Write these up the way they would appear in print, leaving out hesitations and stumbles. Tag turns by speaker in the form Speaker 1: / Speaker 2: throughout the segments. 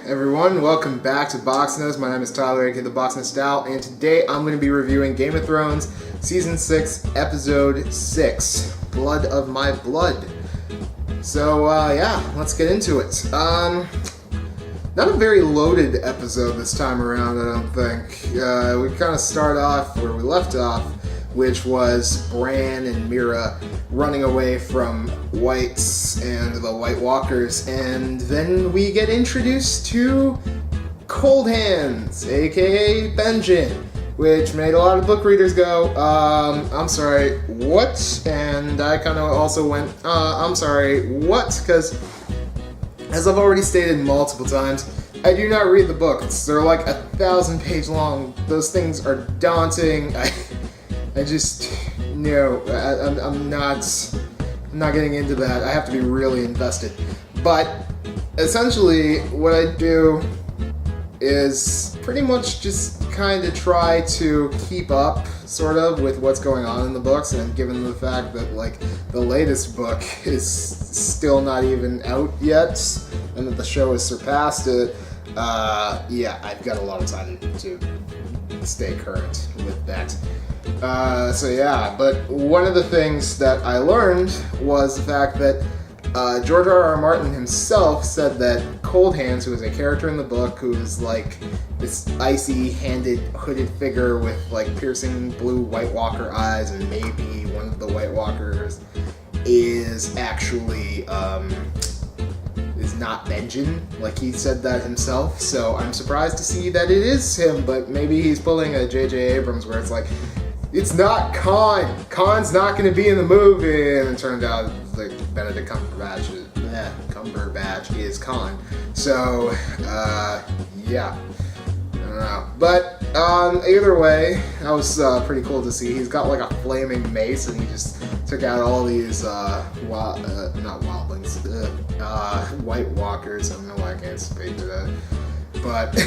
Speaker 1: everyone, welcome back to Boxness. My name is Tyler, aka the Boxness Style, and today I'm going to be reviewing Game of Thrones Season 6, Episode 6, Blood of My Blood. So, let's get into it. Not a very loaded episode this time around, I don't think. We kind of start off where we left off, which was Bran and Mira running away from Whites and the White Walkers, and then we get introduced to Cold Hands, aka Benjen, which made a lot of book readers go, I'm sorry, what? And I kind of also went, I'm sorry, what? Because, as I've already stated multiple times, I do not read the books. They're like 1,000-page long. Those things are daunting. I just, no, I'm not getting into that. I have to be really invested. But essentially, what I do is pretty much just kind of try to keep up, sort of, with what's going on in the books. And given the fact that, like, the latest book is still not even out yet, and that the show has surpassed it, I've got a lot of time to stay current with that. But one of the things that I learned was the fact that George R.R. Martin himself said that Cold Hands, who is a character in the book, who is like this icy-handed, hooded figure with like piercing blue White Walker eyes, and maybe one of the White Walkers is actually is not Benjen. Like, he said that himself, so I'm surprised to see that it is him, but maybe he's pulling a J.J. Abrams where it's like, it's not Khan. Khan's not going to be in the movie, and it turned out like Benedict Cumberbatch is Khan. So, I don't know. But either way, that was pretty cool to see. He's got like a flaming mace, and he just took out all these White Walkers. I don't know why I can't speak to that, but.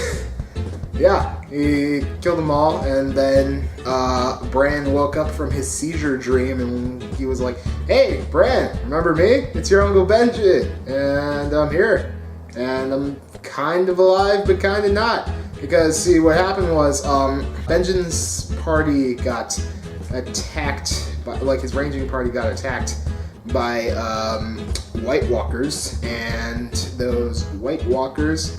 Speaker 1: Yeah, he killed them all, and then Bran woke up from his seizure dream, and he was like, "Hey, Bran, remember me? It's your Uncle Benjen, and I'm here, and I'm kind of alive, but kind of not." Because, see, what happened was, Benjen's party got attacked, his ranging party got attacked by White Walkers, and those White Walkers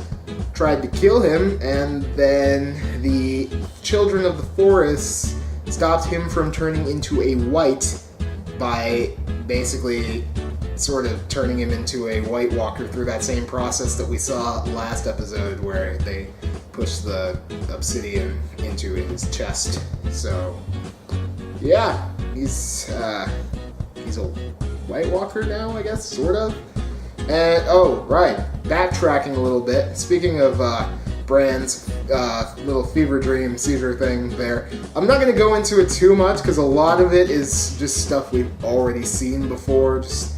Speaker 1: tried to kill him, and then the Children of the Forest stopped him from turning into a white by basically sort of turning him into a White Walker through that same process that we saw last episode where they pushed the obsidian into his chest. So, yeah, he's a White Walker now, I guess, sort of. And, backtracking a little bit, speaking of Bran's little fever dream seizure thing there, I'm not going to go into it too much because a lot of it is just stuff we've already seen before, just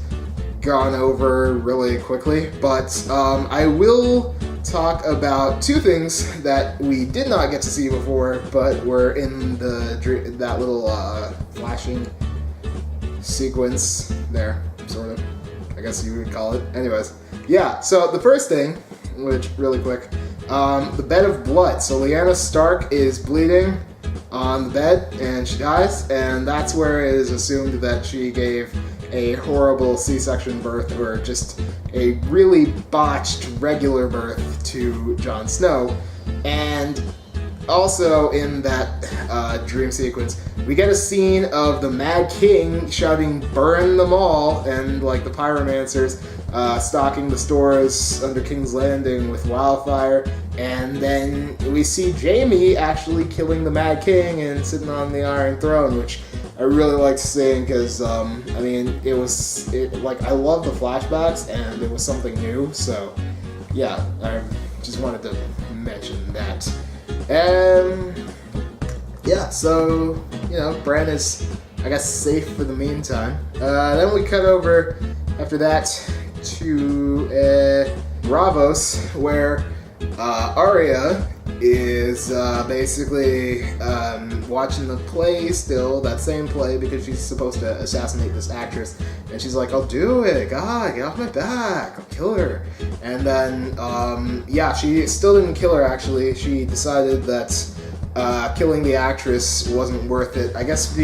Speaker 1: gone over really quickly, but I will talk about two things that we did not get to see before, but were in that little flashing sequence there, sort of. I guess you would call it. Anyways, yeah, so the first thing, which, really quick, the bed of blood. So Lyanna Stark is bleeding on the bed, and she dies, and that's where it is assumed that she gave a horrible C-section birth, or just a really botched regular birth to Jon Snow. And also in that dream sequence, we get a scene of the Mad King shouting, "Burn them all," and like the pyromancers stocking the stores under King's Landing with wildfire, and then we see Jaime actually killing the Mad King and sitting on the Iron Throne, which I really liked seeing because, I love the flashbacks, and it was something new, so yeah, I just wanted to mention that. So, Bran is, I guess, safe for the meantime. Then we cut over, after that, to Braavos, where Arya is basically watching the play still, that same play, because she's supposed to assassinate this actress, and she's like, I'll do it, God, get off my back, I'll kill her. And then, yeah, she still didn't kill her, actually. She decided that killing the actress wasn't worth it, I guess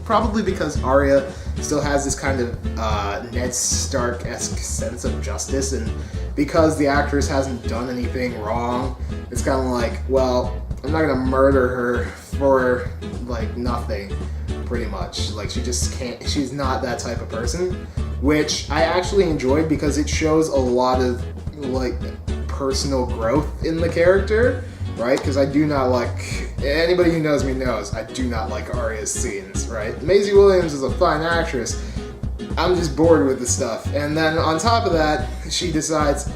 Speaker 1: probably because Arya still has this kind of Ned Stark-esque sense of justice, and because the actress hasn't done anything wrong, it's kind of like, well, I'm not gonna murder her for, like, nothing, pretty much. Like, she just can't, she's not that type of person, which I actually enjoyed because it shows a lot of, like, personal growth in the character, right? Because I do not like, anybody who knows me knows, I do not like Arya's scenes, right? Maisie Williams is a fine actress. I'm just bored with the stuff. And then on top of that, she decides,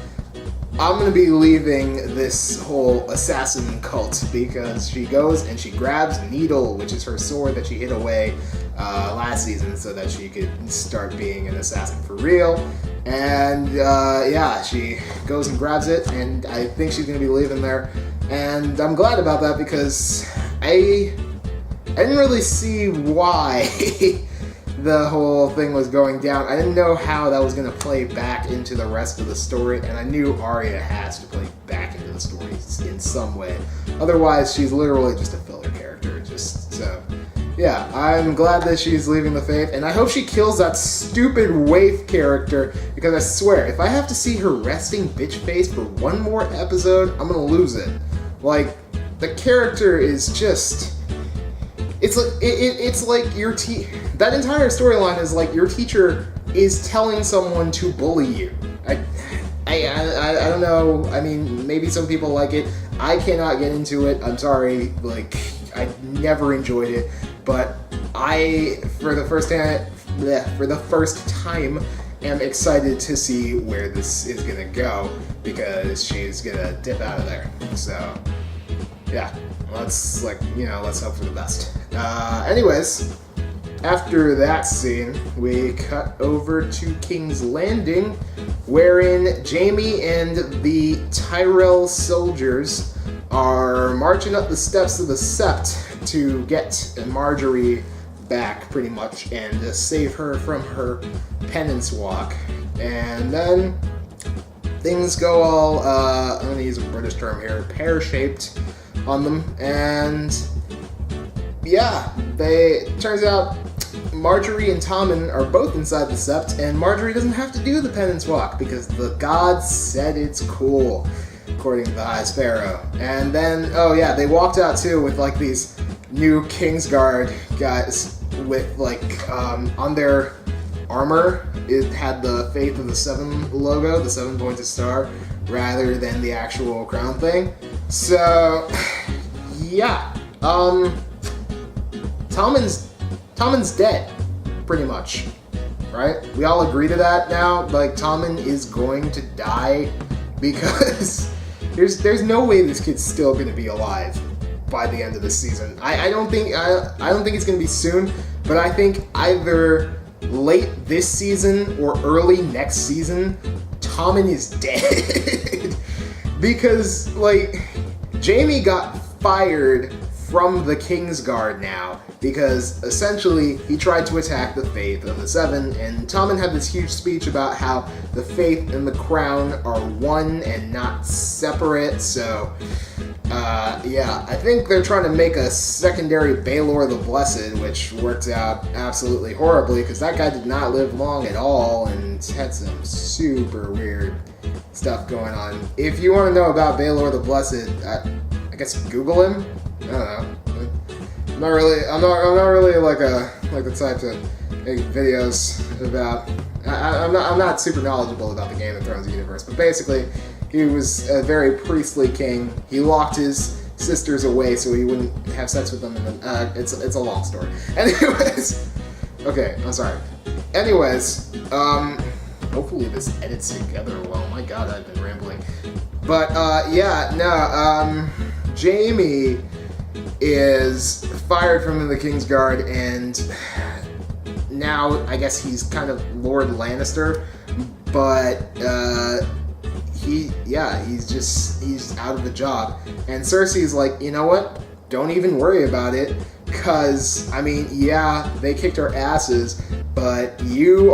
Speaker 1: I'm gonna be leaving this whole assassin cult, because she goes and she grabs Needle, which is her sword that she hid away last season so that she could start being an assassin for real. And yeah, she goes and grabs it, and I think she's gonna be leaving there. And I'm glad about that because I didn't really see why the whole thing was going down. I didn't know how that was going to play back into the rest of the story, and I knew Arya has to play back into the story in some way. Otherwise, she's literally just a filler character. So, yeah, I'm glad that she's leaving the Faith, and I hope she kills that stupid waif character, because I swear, if I have to see her resting bitch face for one more episode, I'm gonna lose it. Like, the character is just... It's like your that entire storyline is like your teacher is telling someone to bully you. I don't know. I mean, maybe some people like it. I cannot get into it. I'm sorry. Like, I never enjoyed it. But for the first time, am excited to see where this is gonna go, because she's gonna dip out of there. So, yeah. Let's hope for the best. Anyways, after that scene, we cut over to King's Landing, wherein Jaime and the Tyrell soldiers are marching up the steps of the Sept to get Marjorie back, pretty much, and to save her from her penance walk. And then things go all, I'm going to use a British term here, pear-shaped on them, and yeah, turns out Marjorie and Tommen are both inside the Sept, and Marjorie doesn't have to do the penance walk because the gods said it's cool, according to the High Sparrow. And then, oh yeah, they walked out too with like these new Kingsguard guys with like, on their armor, it had the Faith of the Seven logo, the 7-pointed star, rather than the actual crown thing. So, yeah, Tommen's dead, pretty much, right? We all agree to that now. Like, Tommen is going to die because there's no way this kid's still going to be alive by the end of the season. I don't think it's going to be soon, but I think either late this season or early next season, Tommen is dead. Because, like, Jaime got fired from the Kingsguard now, because essentially he tried to attack the Faith of the Seven, and Tommen had this huge speech about how the Faith and the Crown are one and not separate. So, yeah, I think they're trying to make a secondary Baelor the Blessed, which worked out absolutely horribly, because that guy did not live long at all and had some super weird stuff going on. If you want to know about Baelor the Blessed, I guess Google him. I don't know. I'm not really like the type to make videos about. I'm not super knowledgeable about the Game of Thrones universe, but basically, he was a very priestly king. He locked his sisters away so he wouldn't have sex with them, and then it's a long story. Anyways, okay, I'm sorry. Anyways, hopefully this edits together well. My God, I've been rambling. But yeah, no, Jaime is fired from the Kingsguard, and now I guess he's kind of Lord Lannister, but he's out of a job. And Cersei's like, you know what? Don't even worry about it, because, I mean, yeah, they kicked our asses, but you're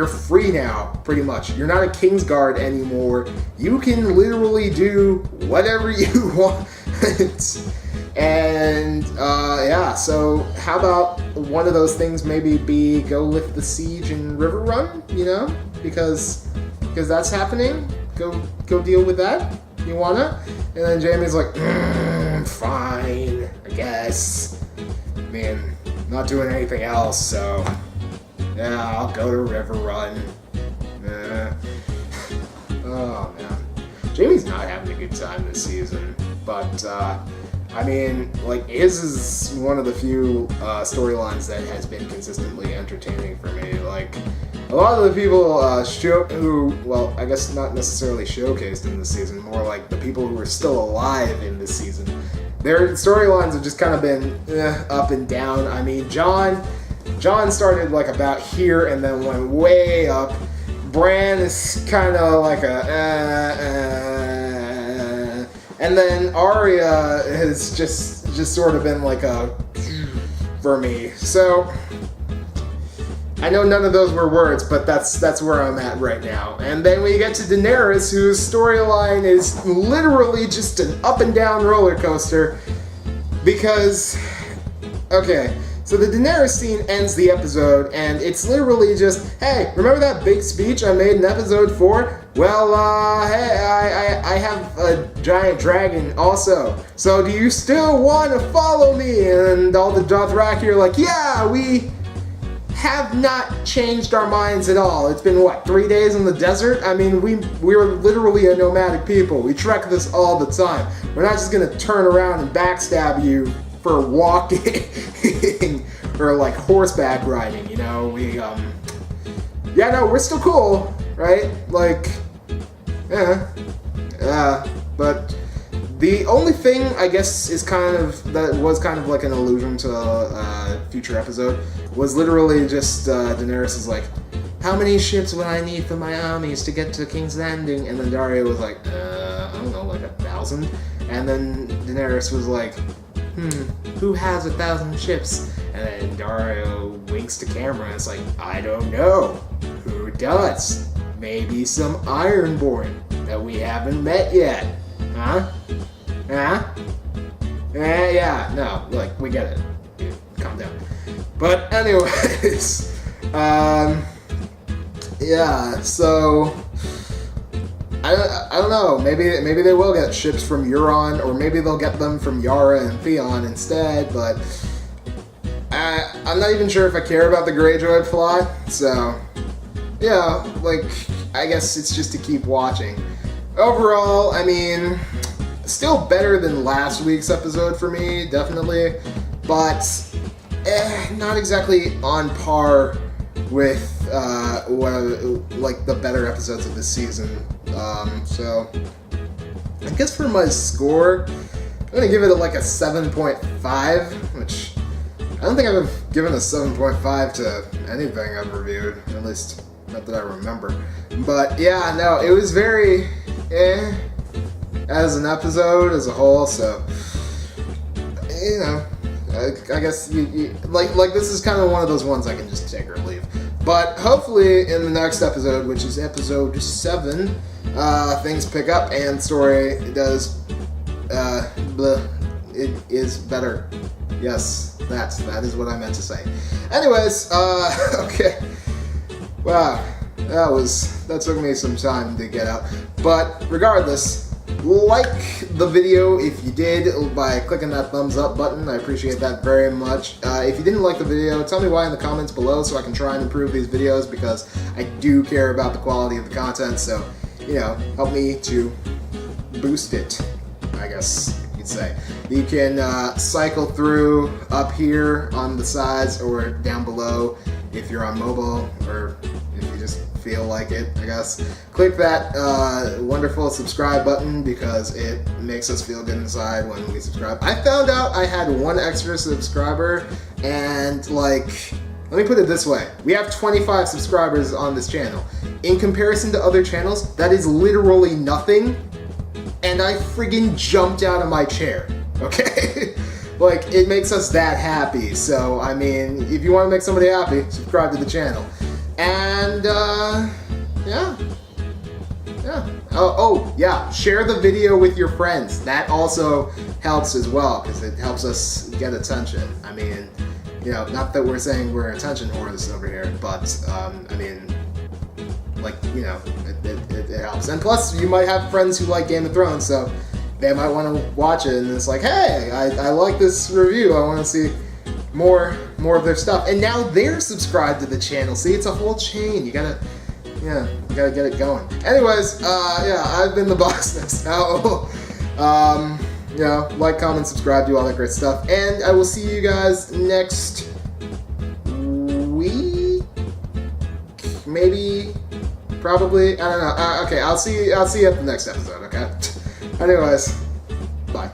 Speaker 1: free now, pretty much. You're not a Kingsguard anymore. You can literally do whatever you want. And, yeah, so how about one of those things maybe be go lift the siege in River Run, you know? Because that's happening. Go deal with that. You wanna? And then Jaime's like, fine, I guess. I mean, not doing anything else, so yeah, I'll go to River Run. Oh man, Jaime's not having a good time this season, but I mean, like, his is one of the few storylines that has been consistently entertaining for me. Like, a lot of the people who, well, I guess not necessarily showcased in this season, more like the people who are still alive in this season, their storylines have just kind of been up and down. I mean, Jon started like about here and then went way up. Bran is kind of like and then Arya has just sort of been like a for me. So I know none of those were words, but that's where I'm at right now. And then we get to Daenerys, whose storyline is literally just an up and down roller coaster. Because, okay, so the Daenerys scene ends the episode, and it's literally just, hey, remember that big speech I made in episode 4? Well, hey, I have a giant dragon also. So do you still want to follow me? And all the Dothraki are like, yeah, we have not changed our minds at all. It's been, 3 days in the desert? I mean, we're literally a nomadic people. We trek this all the time. We're not just gonna turn around and backstab you for walking or like horseback riding, you know? We're still cool, right? Like, but the only thing I guess was kind of like an allusion to a future episode was literally just Daenerys is like, how many ships would I need for my armies to get to King's Landing? And then Dario was like, I don't know, like 1,000. And then Daenerys was like, who has 1,000 ships? And then Dario winks to camera and it's like, I don't know. Who does? Maybe some Ironborn that we haven't met yet. Huh? Yeah, no, like, we get it. Dude, calm down. But anyways, yeah, so I don't know, maybe they will get ships from Euron, or maybe they'll get them from Yara and Theon instead, but I'm not even sure if I care about the Greyjoy plot, so yeah, like, I guess it's just to keep watching. Overall, I mean, still better than last week's episode for me, definitely, but not exactly on par with like the better episodes of this season. So I guess for my score, I'm gonna give it like a 7.5, which I don't think I've given a 7.5 to anything I've reviewed, at least not that I remember. But yeah, no, it was very as an episode as a whole, so you know, I guess you like this is kind of one of those ones I can just take or leave. But hopefully in the next episode, which is episode 7, things pick up and story does it is better. Yes, that is what I meant to say. Anyways, okay. Wow, that took me some time to get out. But regardless, like the video if you did by clicking that thumbs up button. I appreciate that very much. If you didn't like the video, tell me why in the comments below so I can try and improve these videos, because I do care about the quality of the content, so, you know, help me to boost it, I guess you'd say. You can cycle through up here on the sides or down below if you're on mobile, or if you just feel like it, I guess. Click that wonderful subscribe button because it makes us feel good inside when we subscribe. I found out I had one extra subscriber, and like let me put it this way. We have 25 subscribers on this channel. In comparison to other channels, that is literally nothing. And I friggin' jumped out of my chair, okay? Like, it makes us that happy. So, I mean, if you want to make somebody happy, subscribe to the channel. And, yeah. Oh, yeah, share the video with your friends. That also helps as well, because it helps us get attention. I mean, you know, not that we're saying we're attention whores over here, but, I mean, like, you know, it helps. And plus, you might have friends who like Game of Thrones, so they might want to watch it, and it's like, hey, I like this review, I want to see more of their stuff. And now they're subscribed to the channel. See, it's a whole chain. You gotta get it going. Anyways, yeah, I've been the boss now. You know, like, comment, subscribe, do all that great stuff, and I will see you guys next week, maybe, probably, I don't know. Okay, I'll see you at the next episode. Okay. Anyways, bye.